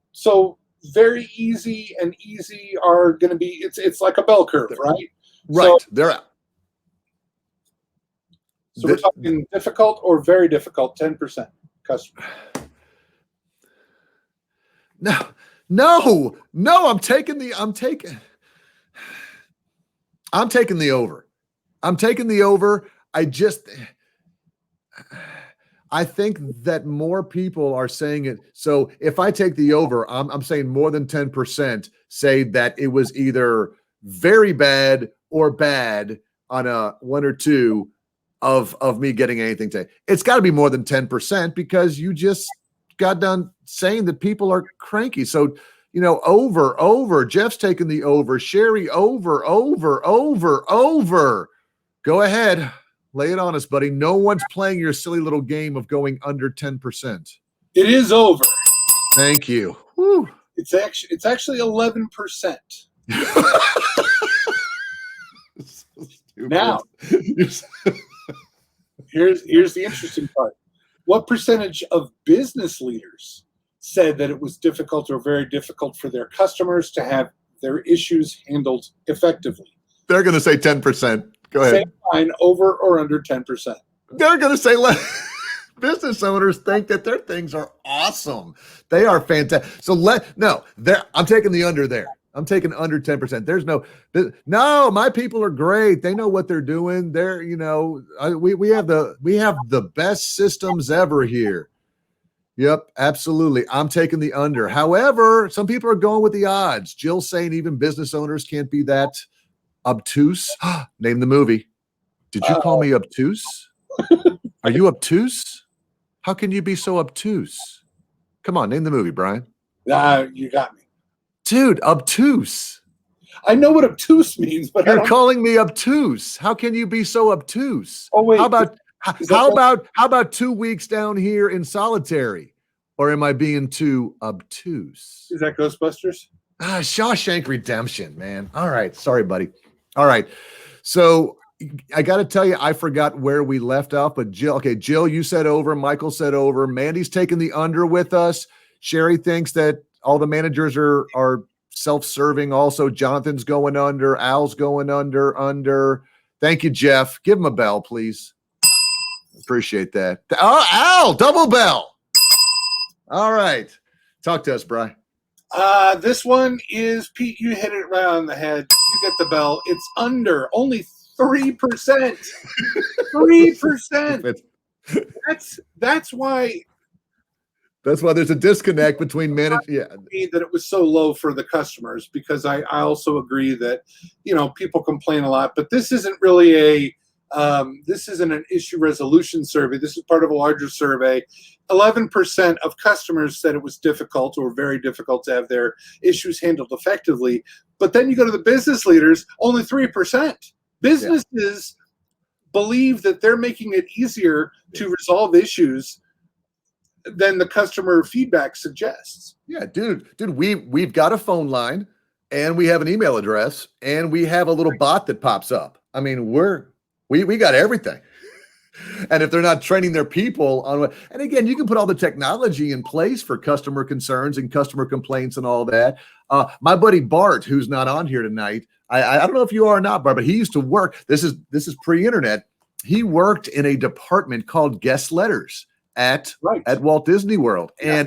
so very easy and easy are going to be it's like a bell curve, right? Right. So we're talking difficult or very difficult, 10% customer. No, I'm taking the over. I'm taking the over. I think that more people are saying it. So if I take the over, I'm saying more than 10% say that it was either very bad or bad on a 1 or 2 of me getting anything today. It's got to be more than 10% because you just got done saying that people are cranky. So, over. Jeff's taking the over. Sherry, over. Go ahead. Lay it on us, buddy. No one's playing your silly little game of going under 10%. It is over. Thank you. Whew. It's actually 11%. Now, here's the interesting part. What percentage of business leaders said that it was difficult or very difficult for their customers to have their issues handled effectively? They're going to say 10%. Go ahead. Same line, over or under 10%. They're going to say business owners think that their things are awesome. They are fantastic. So I'm taking the under there. I'm taking under 10%. There's no, my people are great. They know what they're doing. They're, we have the best systems ever here. Yep, absolutely. I'm taking the under. However, some people are going with the odds. Jill's saying even business owners can't be that obtuse. Name the movie. Did you call me obtuse? Are you obtuse? How can you be so obtuse? Come on, name the movie, Brian. You got me. Dude, obtuse. I know what obtuse means, but you're calling me obtuse. How can you be so obtuse? Oh, wait. How about 2 weeks down here in solitary? Or am I being too obtuse? Is that Ghostbusters? Shawshank Redemption, man. All right. Sorry, buddy. All right. So I got to tell you, I forgot where we left off, but Jill, you said over. Michael said over. Mandy's taking the under with us. Sherry thinks that all the managers are self-serving. Also, Jonathan's going under. Al's going under. Thank you, Jeff. Give him a bell, please. Appreciate that. Oh, Al, double bell. All right. Talk to us, Bri. This one is, Pete, you hit it right on the head. You get the bell. It's under only 3%. 3%. That's why. That's why there's a disconnect between management. Yeah. That it was so low for the customers, because I also agree that, people complain a lot, but this isn't really this isn't an issue resolution survey. This is part of a larger survey. 11% of customers said it was difficult or very difficult to have their issues handled effectively. But then you go to the business leaders, only 3%. Businesses believe that they're making it easier to resolve issues than the customer feedback suggests. Yeah, dude, we've got a phone line, and we have an email address, and we have a little bot that pops up. I mean, we got everything. And if they're not training their people on what, and again, you can put all the technology in place for customer concerns and customer complaints and all that. My buddy Bart, who's not on here tonight, I don't know if you are or not, Bart, but he used to work. This is pre-internet. He worked in a department called guest letters at Walt Disney World. Yeah.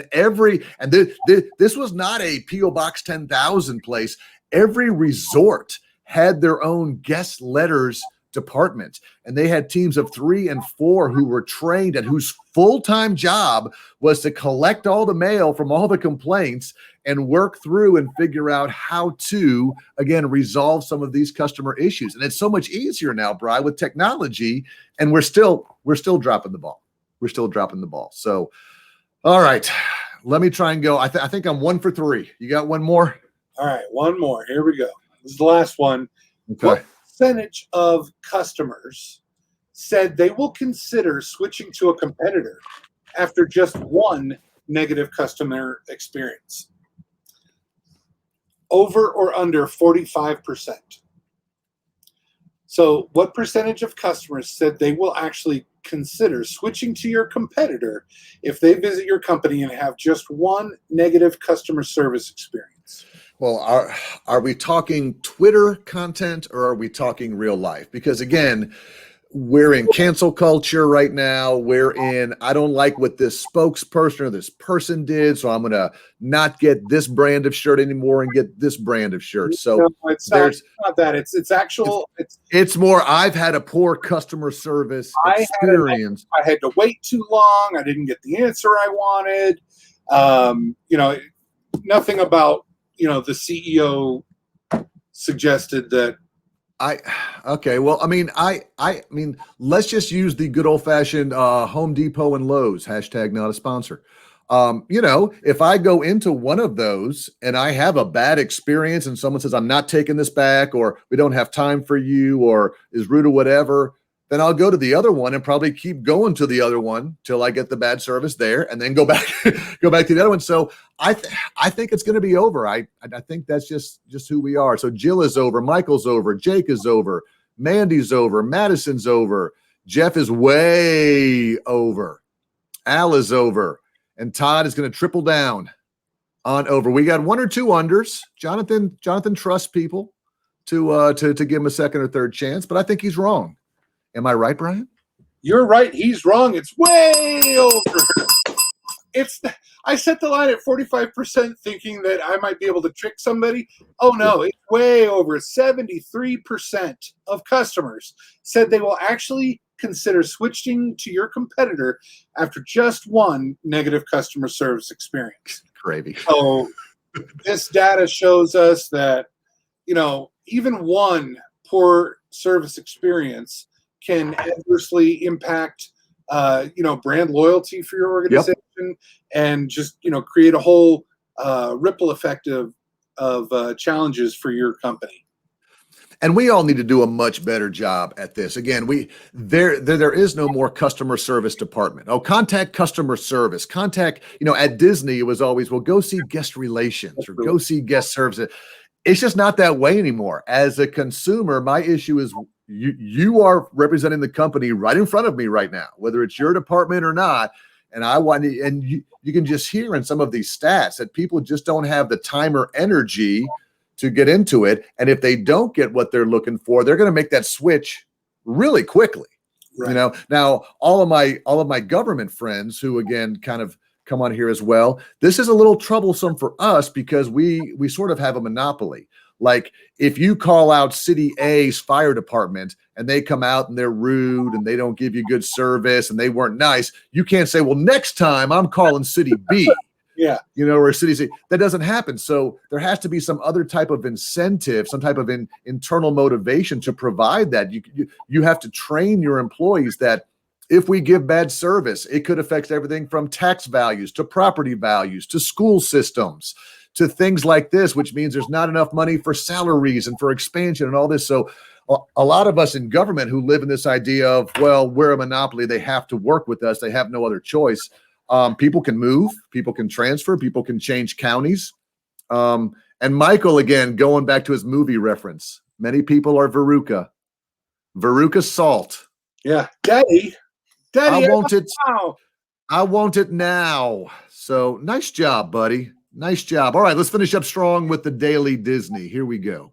And this was not a P.O. Box 10,000 place. Every resort had their own guest letters department, and they had teams of 3 and 4 who were trained and whose full-time job was to collect all the mail from all the complaints and work through and figure out how to, again, resolve some of these customer issues. And it's so much easier now, Bri, with technology, and we're still dropping the ball. We're still dropping the ball. So, all right, let me try and go. I think I'm 1 for 3. You got one more? All right, one more. Here we go. This is the last one. Okay. What percentage of customers said they will consider switching to a competitor after just one negative customer experience? Over or under 45%. So what percentage of customers said they will actually consider switching to your competitor if they visit your company and have just one negative customer service experience? Well, are we talking Twitter content, or are we talking real life? Because again, we're in cancel culture right now. We're in, I don't like what this spokesperson or this person did, so I'm going to not get this brand of shirt anymore and get this brand of shirt. So no, it's not that. It's more, I've had a poor customer service experience. I had to wait too long. I didn't get the answer I wanted. Nothing about, the CEO suggested that. Okay. Well, I mean, let's just use the good old fashioned Home Depot and Lowe's hashtag not a sponsor. If I go into one of those and I have a bad experience and someone says, I'm not taking this back, or we don't have time for you, or is rude or whatever, then I'll go to the other one and probably keep going to the other one till I get the bad service there, and then go back to the other one. So I think it's going to be over. I think that's just who we are. So Jill is over, Michael's over, Jake is over, Mandy's over, Madison's over, Jeff is way over, Al is over, and Todd is going to triple down on over. We got 1 or 2 unders. Jonathan trusts people to give him a second or third chance, but I think he's wrong. Am I right, Brian? You're right. He's wrong. It's way over. I set the line at 45% thinking that I might be able to trick somebody. Oh, no, it's way over. 73% of customers said they will actually consider switching to your competitor after just one negative customer service experience. Gravy. So this data shows us that, even one poor service experience can adversely impact, brand loyalty for your organization, and just, create a whole ripple effect of challenges for your company. And we all need to do a much better job at this. Again, there is no more customer service department. Oh, contact customer service. Contact, at Disney, it was always, well, go see guest relations or go see guest services. It's just not that way anymore. As a consumer, my issue is you are representing the company right in front of me right now, whether it's your department or not. And you can just hear in some of these stats that people just don't have the time or energy to get into it. And if they don't get what they're looking for, they're going to make that switch really quickly. Right. Now all of my government friends who again kind of come on here as well, this is a little troublesome for us because we sort of have a monopoly. Like if you call out city A's fire department and they come out and they're rude and they don't give you good service and they weren't nice, you can't say, well, next time I'm calling city B. Yeah. Or city C. That doesn't happen. So there has to be some other type of incentive, some type of internal motivation to provide that. You have to train your employees that if we give bad service, it could affect everything from tax values to property values to school systems to things like this, which means there's not enough money for salaries and for expansion and all this. So a lot of us in government who live in this idea of, well, we're a monopoly, they have to work with us, they have no other choice. People can move, people can transfer, people can change counties. And Michael, again, going back to his movie reference, many people are Veruca salt. Yeah. Daddy, I want it. now. I want it now. So nice job, buddy. Nice job. All right, let's finish up strong with the Daily Disney. Here we go.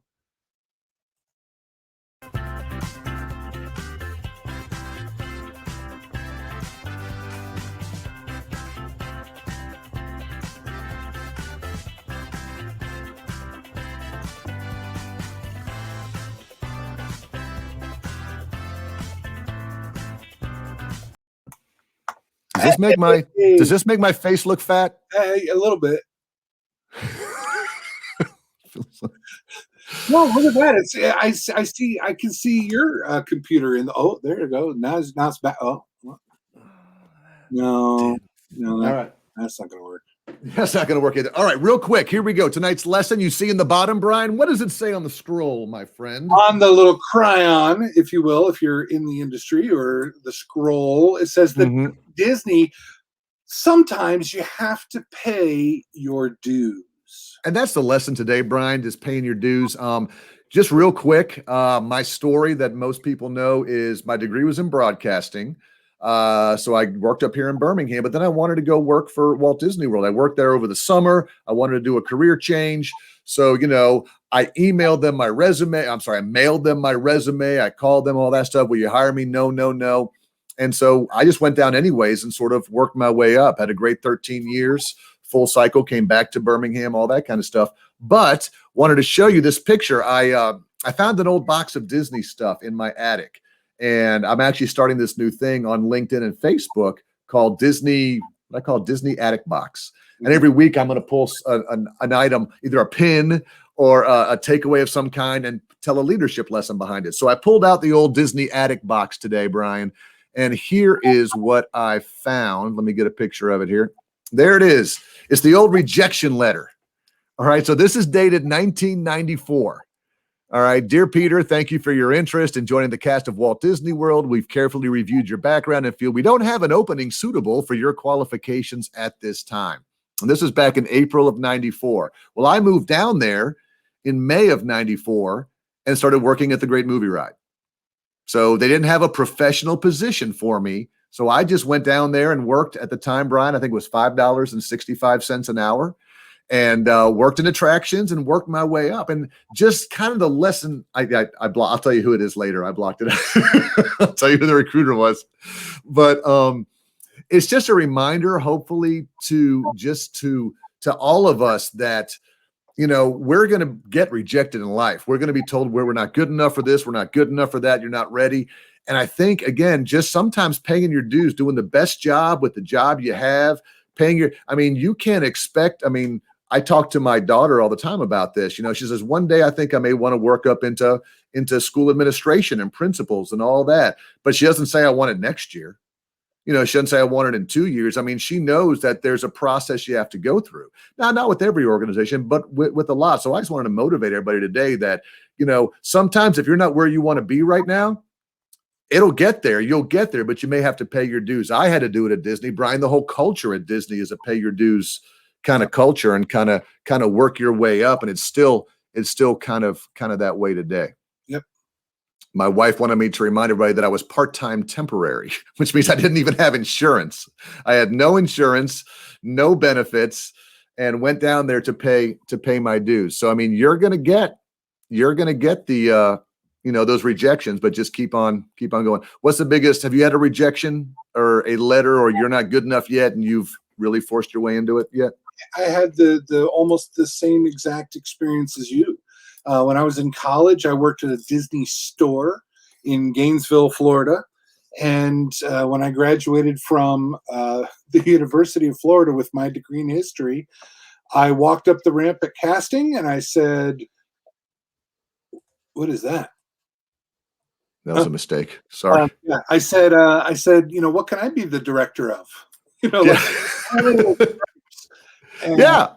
Does this make my face look fat? A little bit. No, look at that. It's I can see your computer in the there you go. Now it's back. Oh no, all right. That's not gonna work. That's not going to work either. All right, real quick. Here we go. Tonight's lesson you see in the bottom, Brian. What does it say on the scroll, my friend? On the little crayon, if you will, if you're in the industry, or the scroll, it says that Disney, sometimes you have to pay your dues. And that's the lesson today, Brian, is paying your dues. Just real quick, my story that most people know is my degree was in broadcasting. So I worked up here in Birmingham, but then I wanted to go work for Walt Disney World. I worked there over the summer. I wanted to do a career change. So, I emailed them my resume. I mailed them my resume. I called them, all that stuff. Will you hire me? No, no, no. And so I just went down anyways and sort of worked my way up. Had a great 13 years, full cycle, came back to Birmingham, all that kind of stuff. But wanted to show you this picture. I found an old box of Disney stuff in my attic. And I'm actually starting this new thing on LinkedIn and Facebook called Disney Attic Box. And every week I'm going to pull an item, either a pin or a takeaway of some kind, and tell a leadership lesson behind it. So I pulled out the old Disney Attic Box today, Brian. And here is what I found. Let me get a picture of it here. There it is. It's the old rejection letter. All right. So this is dated 1994. All right. Dear Peter, thank you for your interest in joining the cast of Walt Disney World. We've carefully reviewed your background and feel we don't have an opening suitable for your qualifications at this time. And this was back in April of 94. Well, I moved down there in May of 94 and started working at the Great Movie Ride. So they didn't have a professional position for me. So I just went down there and worked at the time, Brian, I think it was $5.65 an hour. And worked in attractions and worked my way up. And just kind of the lesson, I'll tell you who it is later. I blocked it. I'll tell you who the recruiter was. But it's just a reminder, hopefully, to all of us that, we're going to get rejected in life. We're going to be told we're not good enough for this. We're not good enough for that. You're not ready. And I think, again, just sometimes paying your dues, doing the best job with the job you have, you can't expect, I talk to my daughter all the time about this. She says, one day I think I may want to work up into school administration and principals and all that. But she doesn't say I want it next year. She doesn't say I want it in 2 years. She knows that there's a process you have to go through. Now, not with every organization, but with a lot. So I just wanted to motivate everybody today that, sometimes if you're not where you want to be right now, it'll get there. You'll get there, but you may have to pay your dues. I had to do it at Disney. Brian, the whole culture at Disney is a pay your dues kind of culture and kind of work your way up. And it's still kind of that way today. Yep. My wife wanted me to remind everybody that I was part-time temporary, which means I didn't even have insurance. I had no insurance, no benefits, and went down there to pay my dues. So, you're going to get the those rejections, but just keep on going. What's the biggest? Have you had a rejection or a letter, or you're not good enough yet, and you've really forced your way into it yet? I had the almost the same exact experience as you. When I was in college, I worked at a Disney store in Gainesville, Florida. And when I graduated from the University of Florida with my degree in history, I walked up the ramp at casting and I said, "What is that?" That was a mistake. Sorry. Yeah, I said, what can I be the director of? And, yeah.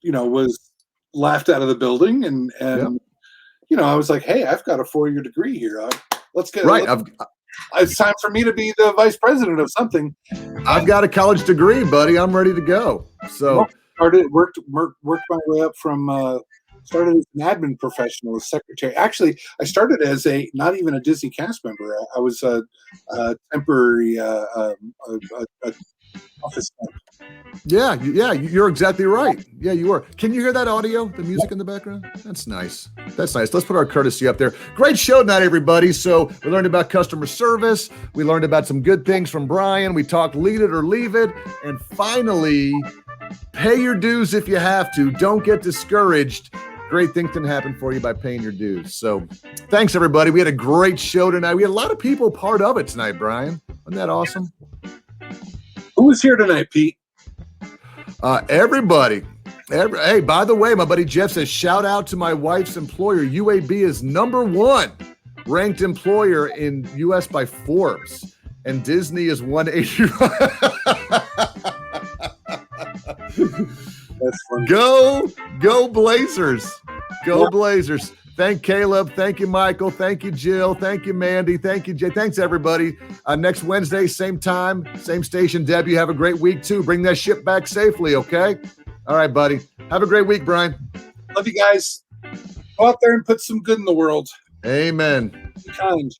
Was laughed out of the building, and I was like, "Hey, I've got a 4-year degree here. Let's get right. It's time for me to be the vice president of something." I've got a college degree, buddy. I'm ready to go. So worked my way up from started as an admin professional, as secretary. Actually, I started as not even a Disney cast member. I was a temporary office temp. Yeah, you're exactly right. Yeah, you were. Can you hear that audio, the music in the background? That's nice. Let's put our courtesy up there. Great show tonight, everybody. So we learned about customer service. We learned about some good things from Brian. We talked lead it or leave it. And finally, pay your dues if you have to. Don't get discouraged. Great things can happen for you by paying your dues. So thanks, everybody. We had a great show tonight. We had a lot of people part of it tonight, Brian. Wasn't that awesome? Who was here tonight, Pete? Everybody. Hey, by the way, my buddy Jeff says, shout out to my wife's employer. UAB is #1 ranked employer in U.S. by Forbes. And Disney is 180. That's funny. Go Blazers. Go Blazers. Thank Caleb. Thank you, Michael. Thank you, Jill. Thank you, Mandy. Thank you, Jay. Thanks, everybody. Next Wednesday, same time, same station. Deb, you have a great week, too. Bring that ship back safely, okay? All right, buddy. Have a great week, Brian. Love you guys. Go out there and put some good in the world. Amen. Be kind.